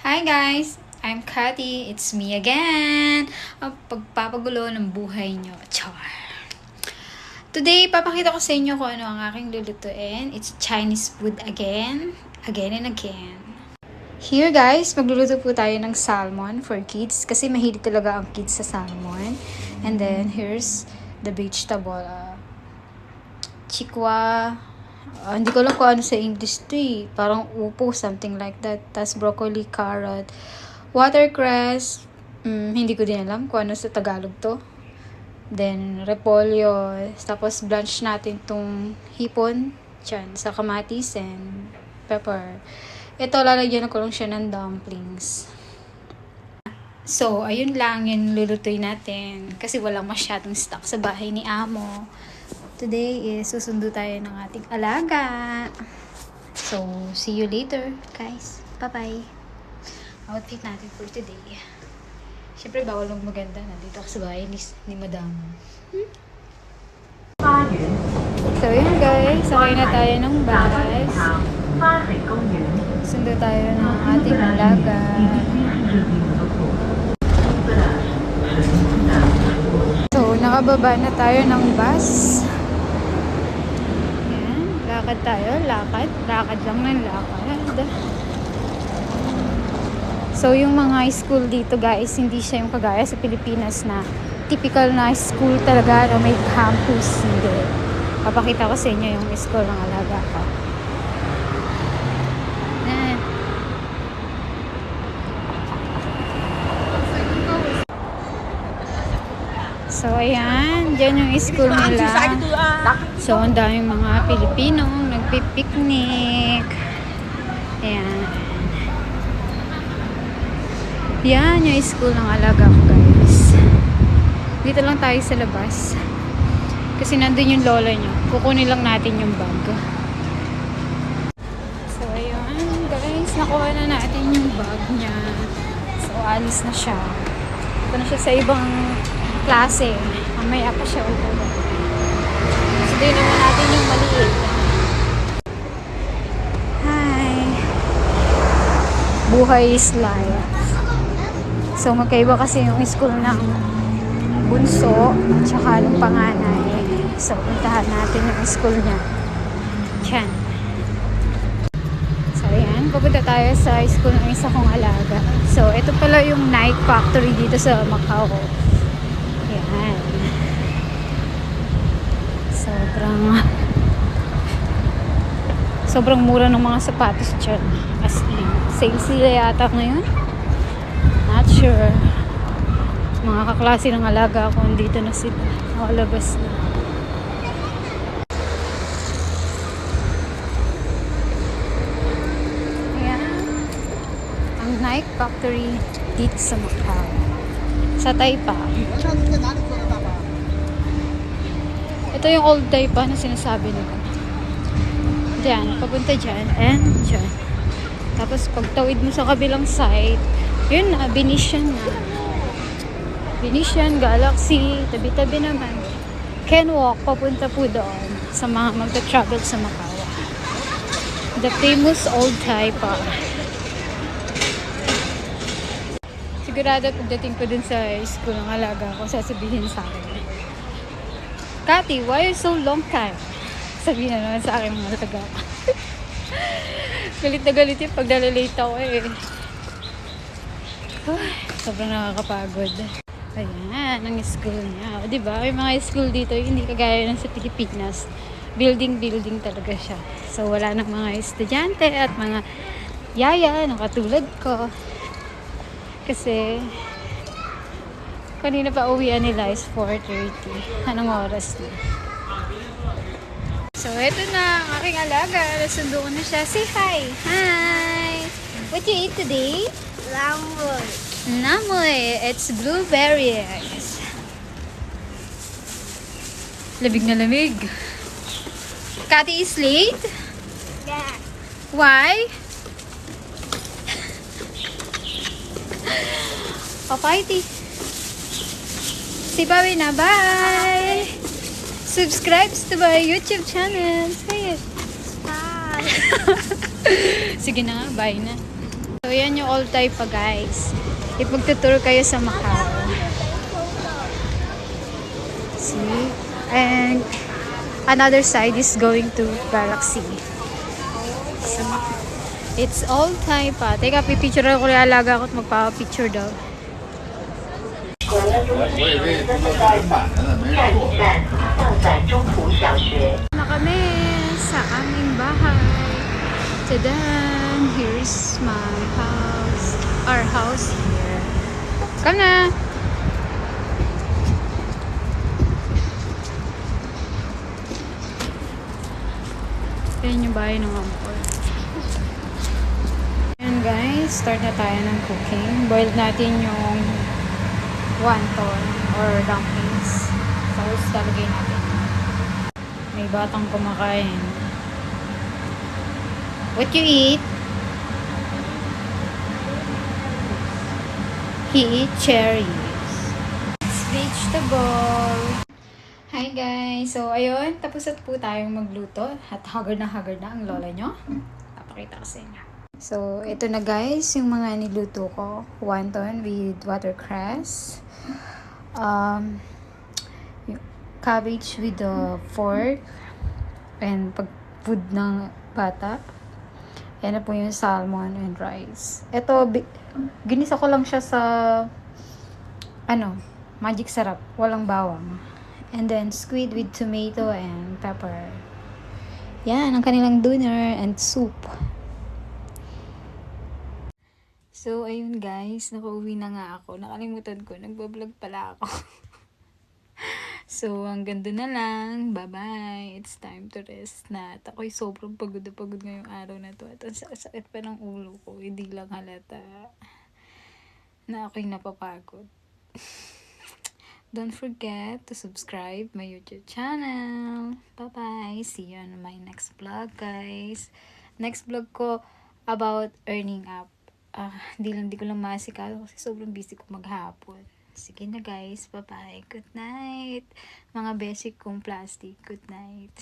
Hi guys! I'm Cathy. It's me again. Ang pagpapagulo ng buhay nyo. Char! Today, papakita ko sa inyo kung ano ang aking lulutuin. It's Chinese food again. Again and again. Here guys, magluluto po tayo ng salmon for kids. Kasi mahilig talaga ang kids sa salmon. And then, here's the vegetable. Chikwa. Hindi ko lang kung ano sa English to eh. Parang upo, something like that. Tas broccoli, carrot, watercress. Hindi ko din alam kung ano sa Tagalog to. Then, repolyo. Tapos, blanch natin tong hipon. Diyan, sa kamatis and pepper. Ito, lalagyan ko lang siya ng dumplings. So, ayun lang yung lulutuin natin. Kasi walang masyadong stock sa bahay ni Amo. Today is susundo tayo ng ating alaga. So, see you later, guys. Bye-bye. Outfit natin for today. Siyempre, bawal lang maganda. Nandito ako sa bahay ni Madam. So, yun guys. Sakay na tayo ng bus. Sundo tayo ng ating alaga. So, nakababa na tayo ng bus. Lakad tayo, lakad lang ng lakad. So, yung mga school dito guys, hindi siya yung kagaya sa Pilipinas na typical na school talaga na may campus. Hindi. Papakita ko sa inyo yung school ng alaga ko. So, ayan. Diyan yung school nila. So, ang daming mga Pilipinong nagpipiknik. Ayan. Yan yung school ng alaga ko, guys. Dito lang tayo sa labas. Kasi nandun yung lola nyo. Kukunin lang natin yung bag. So, ayan, guys. Nakuha na natin yung bag niya. So, alis na siya. Ito na siya sa ibang klase. Mamaya pa siya ulit. So, din naman natin yung maliit. Hi! Buhay is life. So, magkaiba kasi yung school ng bunso at saka ng panganay. So, puntahan natin yung school niya. Diyan. So, ayan. Pupunta tayo sa school ng isa kong alaga. So, ito pala yung Nike factory dito sa Macau. Ayan. Sobrang mura ng mga sapatos dyan. As in, sale sila yata ngayon. Not sure. Mga kaklase ng alaga ako, dito na sila. Nakalabas na. Ayan. Ang Nike factory dito sa Macau. Sa Taipa. Ito yung old Taipa na sinasabi nila. Diyan, papunta dyan, and dyan. Tapos, pagtawid mo sa kabilang side, yun na, Venetian na. Venetian, Galaxy, tabi-tabi naman. Can walk, papunta po doon sa mga magta-travel sa Macau. The famous old Taipa. Sigurado pagdating ko dun sa school ng alaga ko, sasabihin sa akin, Cathy, why you so long time? Sabihin na naman sa akin mga taga. Galit na galit yung pag nalalate ako eh. Sobrang nakakapagod. Ayan, ang school niya. O, diba? May mga school dito, hindi kagaya ng sa Pilipinas. Building talaga siya. So, wala nang mga estudyante at mga yaya na katulad ko. Kasi, kanina pa uwian nila is 4:30. Anong oras na? So, eto na ang aking alaga. Nasundo ko na siya. Say hi! Hi! What you eat today? Lamoy. Namoy! It's blueberries. Lamig na lamig. Cathy is late? Yeah. Why? Papaiti. Si Papi na. Bye! Subscribe to my YouTube channel. Say it. Bye. Sige na nga, bye na. So, yan yung Altai pa guys. Ipagtutur kayo sa Macau. See? And another side is going to Galaxy. So, it's Altai pa. Teka, pipicture ko rin alaga ko at magpapapicture daw. Na kami sa aming bahay. Tadan! Here's my house. Our house here. Come na! Yan yung bahay ng ampol. Ayan guys, start na tayo ng cooking. Boil natin yung wonton or dumplings. Sauce talagay natin. May batang kumakain. What you eat? He eat cherries. It's vegetable. Hi guys! So ayun, tapos at po tayong magluto. At haggard na ang lola nyo. Papakita ko sa inyo. So ito na guys, yung mga niluto ko. Wonton with watercress. Yung cabbage with the pork. And pag-food ng bata. Yan na po yung salmon and rice. Ito, ginisa ko lang siya sa magic sarap. Walang bawang. And then, squid with tomato and pepper. Yan, ang kanilang dinner and soup. So, ayun guys, nakauwi na nga ako. Nakalimutan ko, nagbablog pala ako. So, hanggang doon na lang. Bye-bye. It's time to rest na. At ako'y sobrang pagod na pagod ngayong araw na to. At ang sakit pa ng ulo ko. Hindi lang halata na ako'y napapagod. Don't forget to subscribe my YouTube channel. Bye-bye. See you on my next vlog, guys. Next vlog ko about earning up. Di ko lang masikalo kasi sobrang busy ko maghapon. Sige na guys, bye-bye. Good night. Mga basic kong plastic, good night.